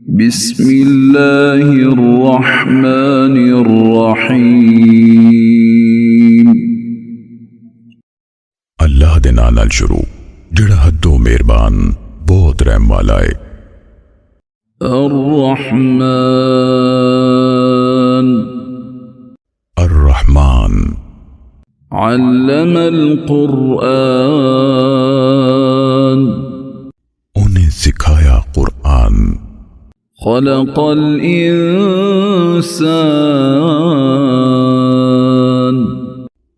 बिस्मिल्लाहिर्रहमानिर्रहीम। अल्लाह दे नाम नाल शुरू जिहड़ा हदों मेहरबान बहुत रहम वाला है। अर्रहमान अर्रहमान अल्लमल कुरआन उन्हें सिखाया कुरआन। खलक़ल इंसान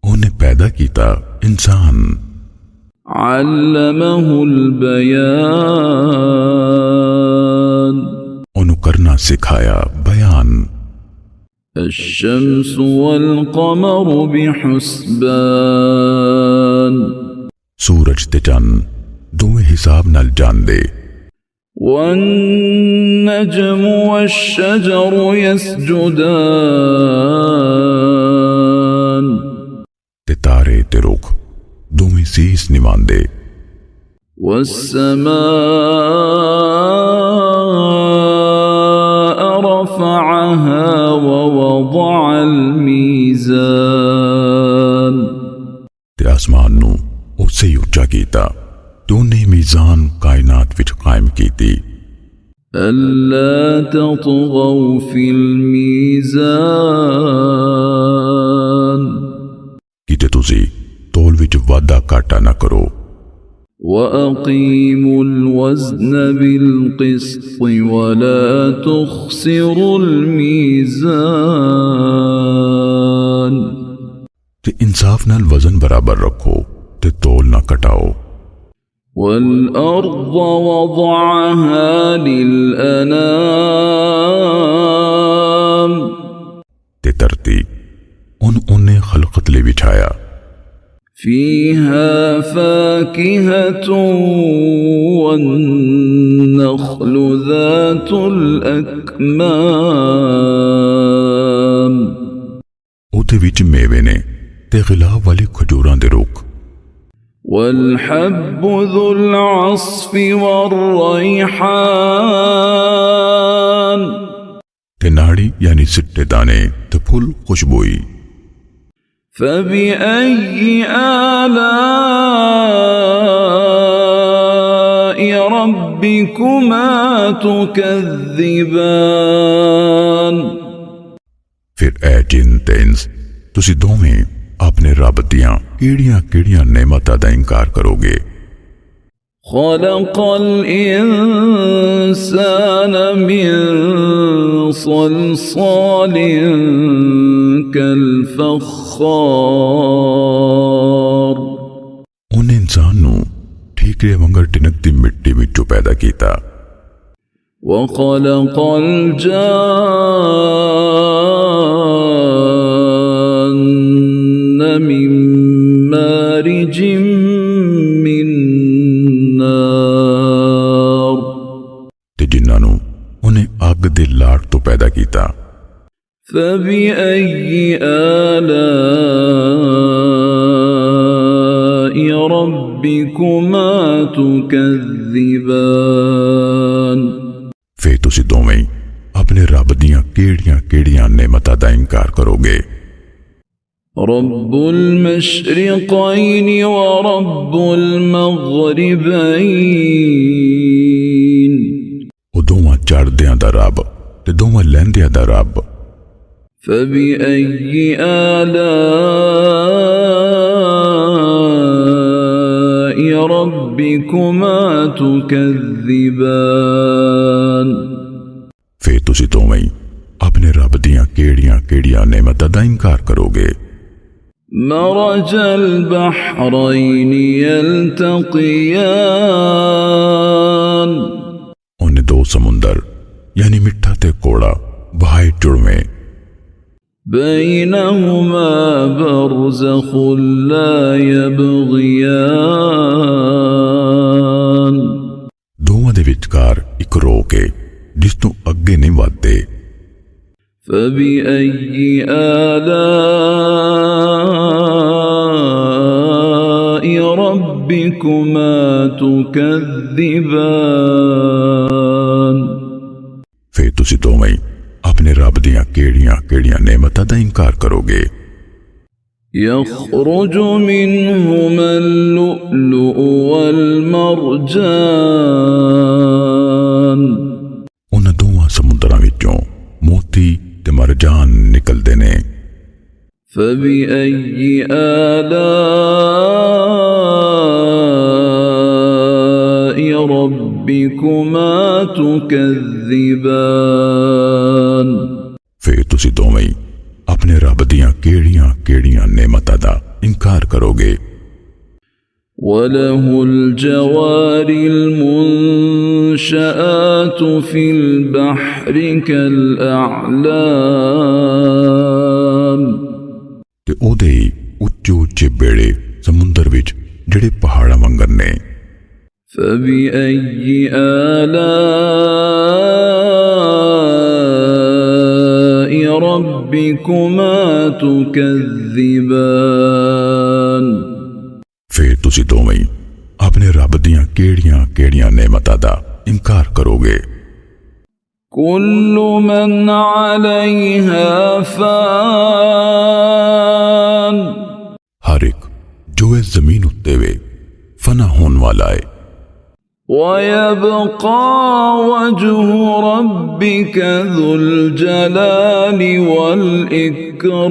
उन्हें पैदा कीता इंसान। अल्लमहुल बयान उन्हें करना सिखाया बयान। अश्शम्सु वल क़मरु बिहुस्बान सूरज ते चंद दोवें हिसाब नाल जांदे। वन्नजमु वश्शजरु यसजुदान ते तारे ते रुख दोवें सीस निवांदे। वस्समाअ रफ़अहा ववदअल मीज़ान ते आसमान नू उससे ही उच्चा कीता ते उन्हें मीज़ान कायनात विच कायम कीती। अल्ला ततगौ फिल मीज़ान कीते तुसी तोल विच वादा काटा ना करो। वअक़ीमुल वज़्न बिल क़िस्त वला तुख़्सिरुल मीज़ान ते इंसाफ नाल वजन बराबर रखो ते तोल ना कटाओ। वल अर्ज़ वज़अहा लिल अनाम ते धरती उन्हें खलकत ले बिछाया। फ़ीहा फ़ाकिहतुन वन्नख़्लु ज़ातुल अकमाम उते विच मेवे ने ते गिलाब वाले खजूरां दे रुख। वल्हब्बु ज़ुल अस्फ़ि वर्रैहान ते नाड़ी यानी सिट्टे दाने ते फुल खुशबोई। फ़बिअय्यि आलाइ रब्बिकुमा तुकज़्ज़िबान फिर ऐ जिन ते इंस तुसी दोवें अपने रब दियां केड़ियां नेमतां दा इनकार करोगे। खलक़ल इंसान मिन सलसालिन कल फ़ख़्ख़ार उन्हें इंसान नू ठीकरे वंगर टिनकदी मिट्टी विचों पैदा कीता। वख़लक़ल जान्न मिन मारिजिम मिन नार ते जिन्हां नू उन्हें अग दे लाट तो पैदा कीता। फ़बिअय्यि आलाइ रब्बिकुमा तुकज़्ज़िबान फिर तुसी दोवें अपने रब दियां केड़ियां नेमतां दा इनकार करोगे। रब्बुल मशरिक़ैनि व रब्बुल मग़रिबैन ओ दोवां चढ़दियां दा रब ते दोवां लैंदियां दा रब। फ़बिअय्यि आलाइ रब्बिकुमा तुकज़्ज़िबान फिर तुसी दोवें अपने रब दियां केड़ियां नेमतां दा इनकार करोगे। मरजल बहरैनि यल्तक़ियान उन्हें दो समुंदर यानी मिठा ते कोड़ा बहाए जुड़वें। बैनहुमा बरज़ख़ुन ला यबग़ियान दोवां दे विचकार इक रोक है जिस तों अगे नहीं वधदे। फ़बिअय्यि आलाइ रब्बिकुमा तुकज़्ज़िबान तुसी दोवें अपने रब दियां केड़ियां नेमतां दा इनकार करोगे। يخرج منهما اللؤلؤ والمرجان उन्हां दोवां समुद्रां विचों मोती ते मरजान निकलदे ने। فبأي آلاء ربكما تكذبان फिर तुसी दोवें अपने रब दियां केड़ियां नेमतां दा इनकार करोगे। وله الجوار المنشآت في البحر كالأعلام ते ओदे उच्चे बेड़े समुंदर विच जेड़े पहाड़ां वांगर ने। فبأي آلاء ربكما تكذبان फिर तुसी दोवें अपने रब दियां केड़ियां नेमतां दा इनकार करोगे। كل من عليها فان हर एक जो इस जमीन उत्ते वे फना होने वाला है। ويبقى وجه ربك ذو الجلال والإكرام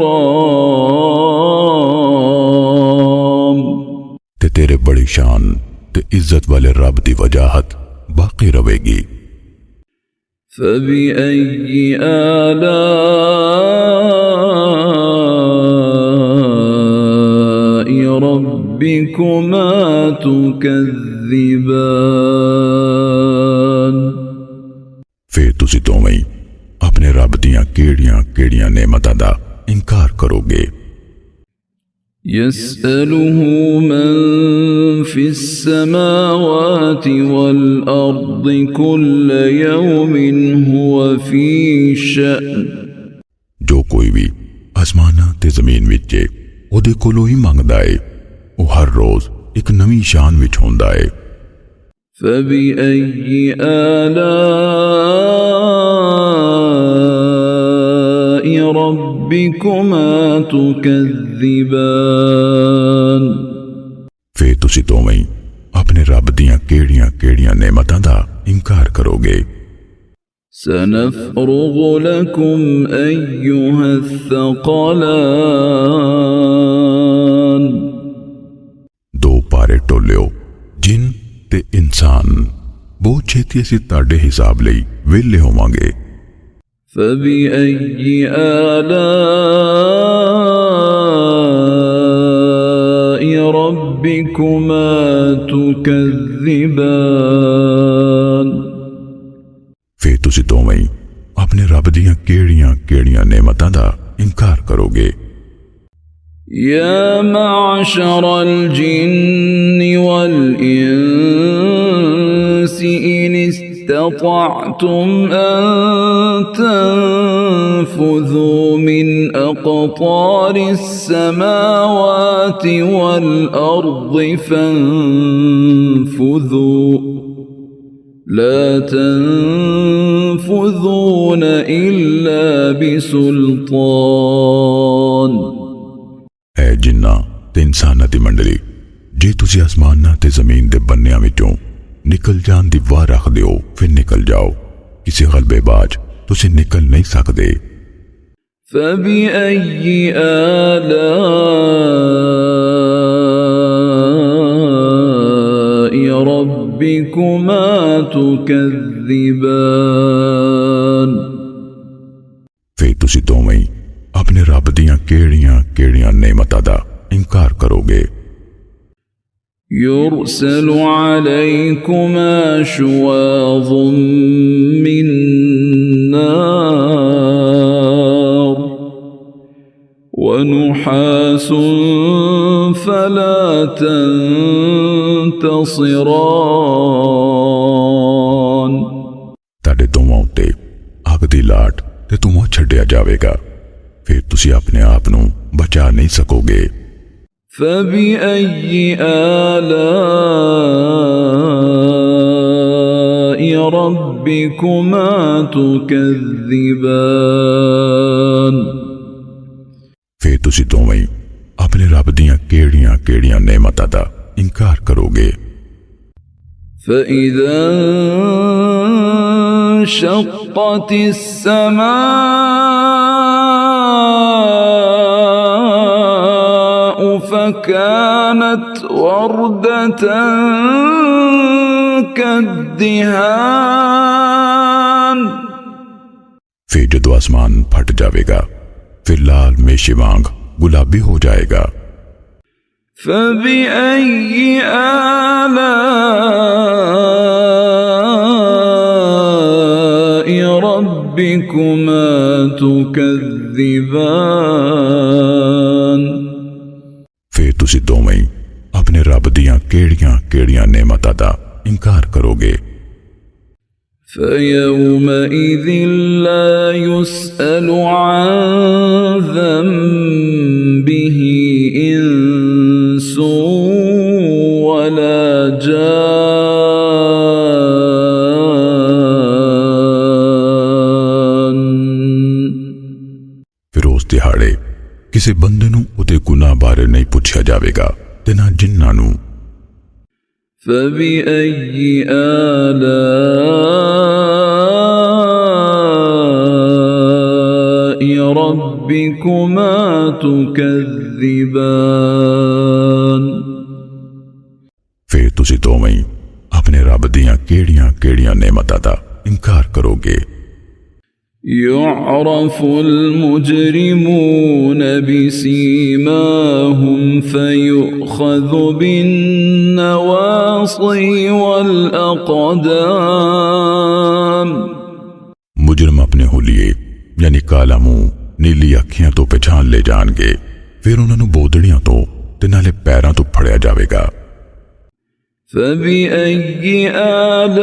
ते तेरे बड़ी शान ते इज्जत वाले रब दी वजाहत बाकी रहेगी। فبأي آلاء ربكما تكذبان फिर तुसी दोवें अपने रब दियां केड़ियां नेमतां दा इनकार करोगे। يسأله من في السماوات والأرض كل يوم هو في شأن जो कोई भी आसमाना ते जमीन विच ओदे कोलों ही मंगदा है, वो हर रोज एक नवी शान विच होंदा है। فبأي آلاء ربكما تكذبان फिर तुसी दोवें अपने रब दियां केड़ियां नेमतां दा इनकार करोगे। سنفرغ لكم أيها الثقلان दो पारे टोलियो जिन ते इंसान बहुत छेती असीं ताड़े हिसाब लई वेले होवांगे। فبأي آلاء ربكما تكذبان फिर तुसी दोवें अपने रब दियां केड़ियां नेमतां दा इनकार करोगे। يا معشر الجن والإنس إن استطعتم أن تنفذوا من أقطار السماوات والأرض فانفذوا لا تنفذون إلا بسلطان ऐ जिन्ना ते इंसाना दी मंडली, जे तुसी आसमाना ते जमीन दे बन्नियां विचों निकल जान दी वाह रख दिओ फिर निकल जाओ, किसी गलबेबाज तुसी निकल नहीं सकदे। فبأي آلاء ربكما تكذبان फिर तुसी दोवें अपने रब दियां केड़ियां नेमतां दा इनकार करोगे। يرسل عليكما شواظ من نار ونحاس فلا تنتصران ताड़े दोवां उत्ते अग दी लाट ते धुआं छड्डिया जावेगा, फिर तुसी अपने आप नूं बचा नहीं सकोगे। فبأي آلاء ربكما تكذبان फिर तुसी दोवें अपने रब दियां केड़ियां केड़ियां नेमतां दा इनकार करोगे। فإذا انشقت السماء فكانت وردة كالدهان फिर जदों आसमान फट जाएगा फिर लाल मेशे वांग गुलाबी हो जाएगा। فبأي آلاء ربكما تكذبان फिर तुसी दोवें अपने रब दियां केड़ियां केड़ियां नेमतां दा इनकार करोगे। فيومئذ لا يسأل عن ذنبه إنس ولا جان फिर उस दिहाड़े किसी बंदे नूं उहदे गुनाह बारे नहीं पूछा जाएगा ते ना जिन्नां नूं। فبأي آلاء ربكما تكذبان फिर तुसी दोवें अपने रब दियां केड़ियां केड़ियां नेमतां दा इनकार करोगे। يعرف المجرمون بسيماهم فيؤخذ بالنواصي والأقدام मुजरम अपने हुलिये यानी काला मुंह नीली अखियां तो पहचान ले जाणगे फिर उन्होंने बोदड़ियां तो ते नाले पैरां तो फड़िया जाएगा। فبأي آلاء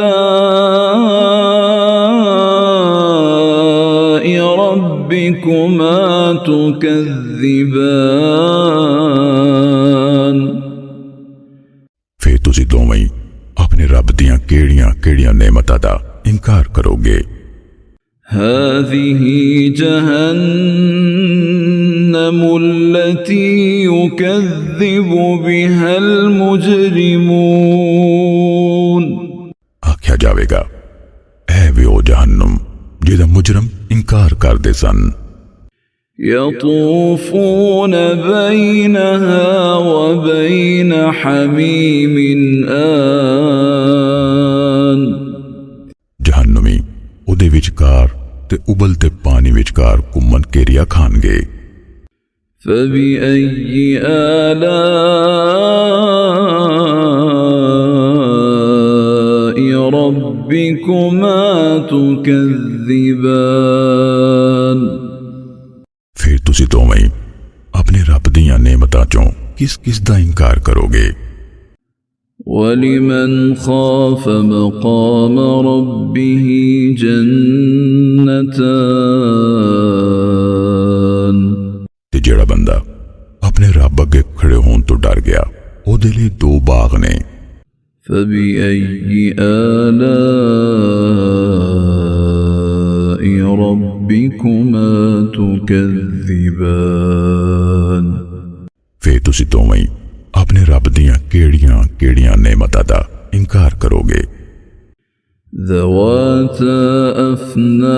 ربكما تكذبان फिर तुसी दोवें अपने रब दियां केड़ियां केड़ियां नेमतां दा इनकार करोगे। هذه جهنم التي يكذب بها المجرمون आख्या जाएगा ऐ वे ओ जहन्नुम जिहदा मुजरम इनकार करदे सन। يطوفون بينها وبين حميم آن जहन्नुमी उहदे विचकार ते उबलते पानी विचकार घुम्मन घेरिया खानगे। فبأي آلاء ربكما تكذبان फिर तुसी दोवें अपने रब दियां नेमतां चों किस किस दा इनकार करोगे। ولمن خاف مقام ربه جنتان ते जेड़ा बंदा अपने रब अगे खड़े होने तो डर गया ओदे लिए दो बाग ने। فبأي آلاء ربكما تكذبان फिर तुसी दोवें अपने रब दियां केड़ियां केड़ियां नेमतां दा इनकार करोगे। ذواتا أفنان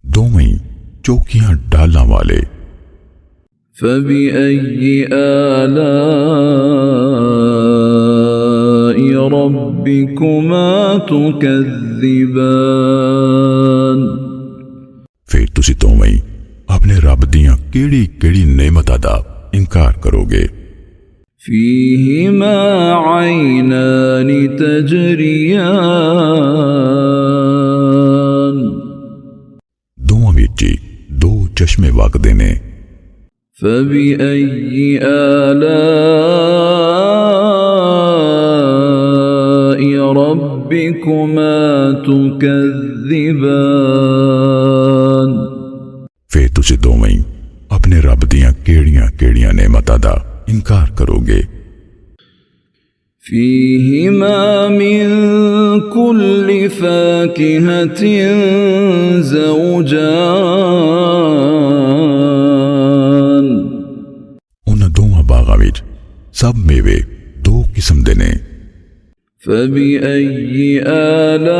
दोवें चौकियां डालां वाले। فبأي آلاء ربكما تكذبان फिर तुसी दोवें अपने रब दियां केड़ी केड़ी नेमतां दा इनकार करोगे। فيهما عينان تجريان दोवां विच दो चश्मे वगदे ने। فبأي آلاء ربكما تكذبان फिर तुसी दोवें अपने रब दियां केड़ियां केड़ियां नेमतां दा इनकार करोगे। فيهما من كل فاكهة زوجان उन्हां दोवां बागां विच सब मेवे दो किस्म दे ने। فبأي آلاء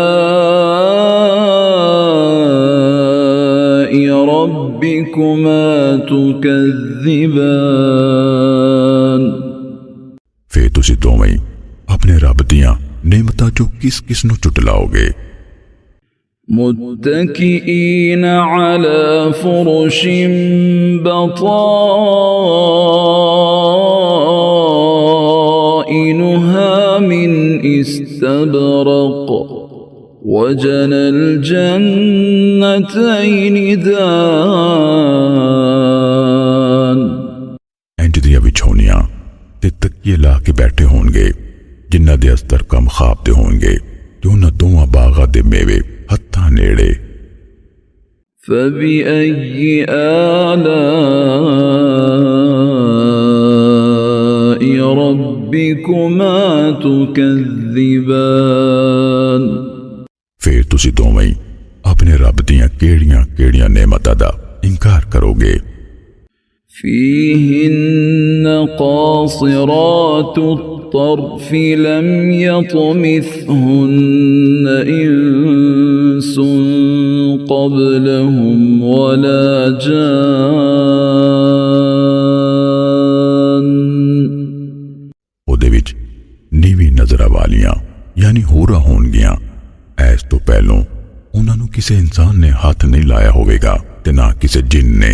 ربكما تكذبان फिर तुसी दोवें अपने रब दियां नेमतां चों किस किस नूं चुटलाओगे। متكئين على فرش بطائنها من استبرق وجنى الجنتين دان इंज दियां विछौनियां ते तकिए ला के बैठे होणगे जिन्हां दे अस्तर कम खाब दे होणगे ते उन्हां दोवां बागां दे मेवे हत्थां नेड़े। فبأي آلاء ربكما تكذبان फिर तुसी दोवें अपने रब दियां केड़ियां केड़ियां नेमतां दा इनकार करोगे। فيهن قاصرات الطرف لم يطمثهن إنس قبلهم ولا جان ਉਹਦੇ ਵਿੱਚ ਨੀਵੀਂ ਨਜ਼ਰਾਂ ਵਾਲੀਆਂ यानी ਹੋਰਾਂ ਹੋਣਗੀਆਂ। ਐਸ ਤੋਂ ਪਹਿਲੋਂ ਉਹਨਾਂ ਨੂੰ ਕਿਸੇ ਇਨਸਾਨ ਨੇ ਹੱਥ ਨਹੀਂ ਲਾਇਆ ਹੋਵੇਗਾ ਤੇ ਨਾ ਕਿਸੇ ਜਿੰਨ ਨੇ।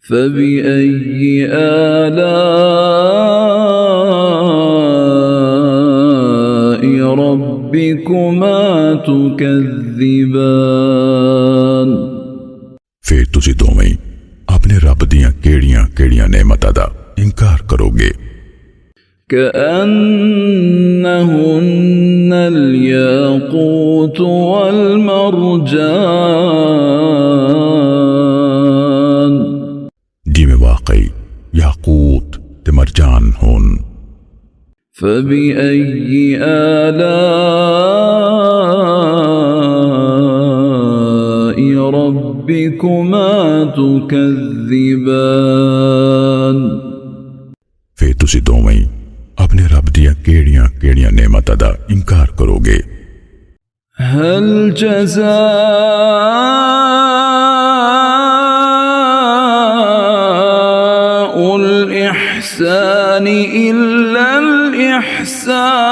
فبأي آلاء ربكما تكذبان फिर तुसी दोवें अपने रब दियां केड़ियां केड़ियां नेमतां दा इनकार करोगे। كأنهن الياقوت والمرجان जिमें वाकई याकूत ते मरजान होन। فبأي آلاء ربكما تكذبان फिर तुसी दोवें अपने रब दियां केड़ियां केड़ियां नेमतां दा इनकार करोगे। هل جزاء الإحسان إلا الإحسان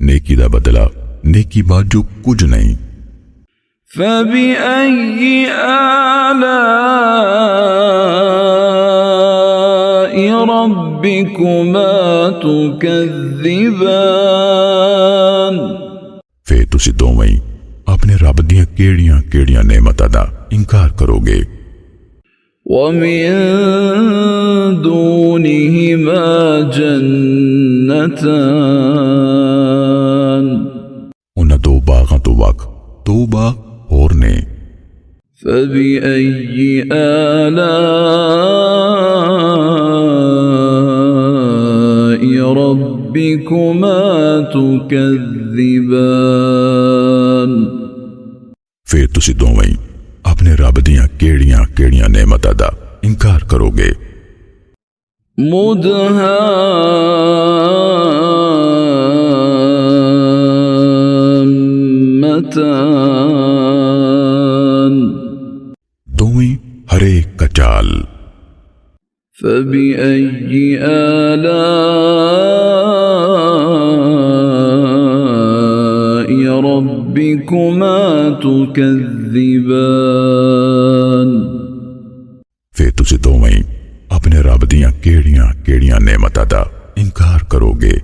नेकी दा बदला नेकी बाजू कुछ नहीं। فبأي آلاء ربكما تكذبان फिर तुसी दोवें अपने रब दियां केड़ियां केड़ियां नेमतां दा इनकार करोगे। ومن دونهما جنتان उन्हां दो बागां तो वख दो बाग होर ने। فبأي آلاء ربكما تكذبان फिर तुसी दोवें अपने रब दियां केड़ियां केड़ियां नेमतां दा इनकार करोगे। مدهامتان दोवें हरे कचाल। فبأي آلاء ربكما تكذبان फिर तुसी दोवें अपने रब दियां केड़ियां केड़ियां नेमतां दा इनकार करोगे।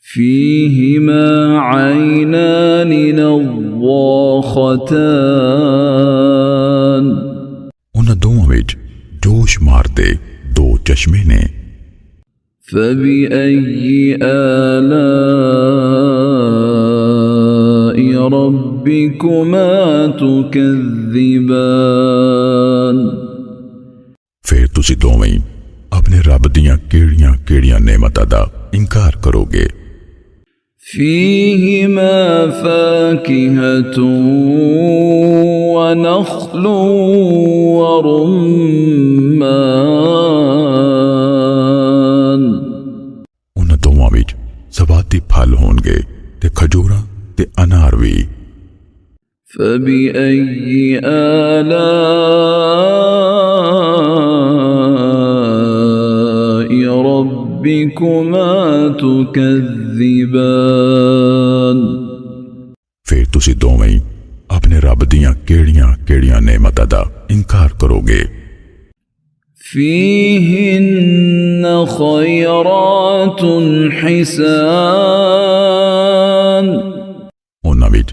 فيهما عينان نضاختان उन्हां दोवां विच जोश मारदे दो चश्मे ने। فبأي آلاء ربكما تكذبان फिर तुसी दोवें अपने रब दियां केड़ियां केड़ियां नेमतां दा इनकार करोगे। فيهما فاكهة ونخل ورمان उन्हां दोवां विच सवाती फल होणगे ते खजूरां ते अनार भी। فبأي آلاء ربكما تكذبان फिर तुसी दोवें ही अपने रब दियां केड़ियां केड़ियां नेमतां दा इनकार करोगे। فيهن خيرات حسان उन्हां विच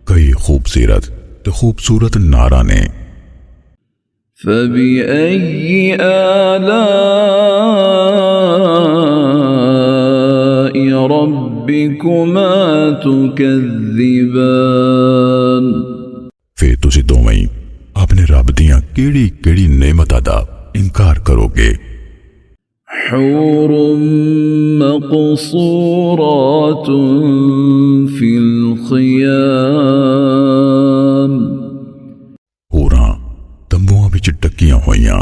कई खूबसूरत ते खूबसूरत नारा ने। فبأي آلاء ربكما تكذبان फिर तुसी दोवें ही अपने रब दियां केड़ी केड़ी नेमतां दा इनकार करोगे। حور مقصورات في الخيام होरां तंबुआं विच टकियां होइयां।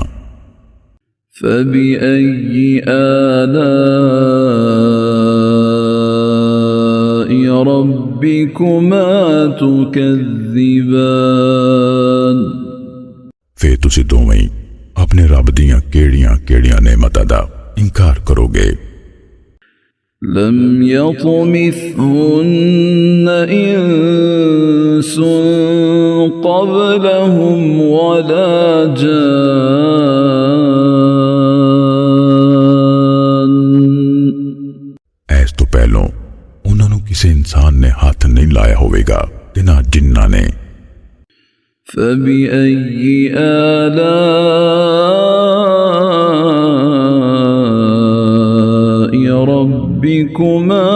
فبأي آلاء ربكما تكذبان फिर तुसी दोवें ही अपने रब दियां केड़ियां केड़ियां नेमतां दा इनकार करोगे। لم يطمثهن إنس قبلهم ولا جان ऐस तो पहलों उन्हां नूं किसी इंसान ने हाथ नहीं लाया होवेगा ते ना जिन्ना ने। فبأي آلاء ربكما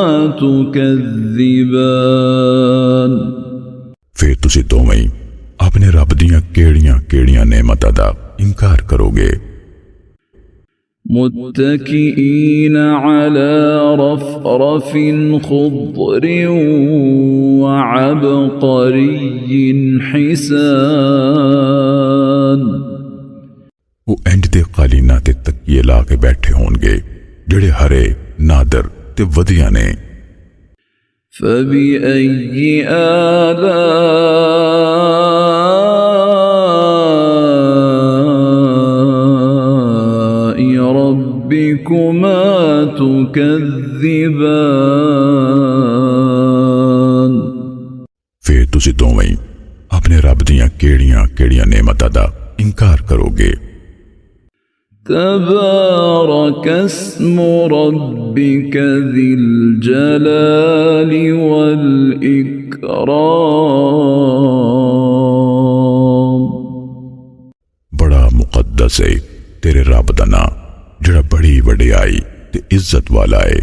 تكذبان फिर तुसी दोवें ही अपने रब दियां केड़ियां केड़ियां नेमतां दा इनकार करोगे। متكئين على رفرف خضر وعبقري حسان वो इंज दे कालीना ते तकिए ला के बैठे होणगे जेड़े हरे नादर ते वधिया ने। فبأي آلاء ربكما تكذبان फिर तुसी दोवें ही अपने रब दियां केड़ियां केड़ियां नेमतां दा इनकार करोगे। تبارك اسم ربك ذي الجلال والإكرام बड़ा मुकद्दस है तेरे रब दा नां जेड़ा बड़ी वडियाई ते इज्जत वाला है।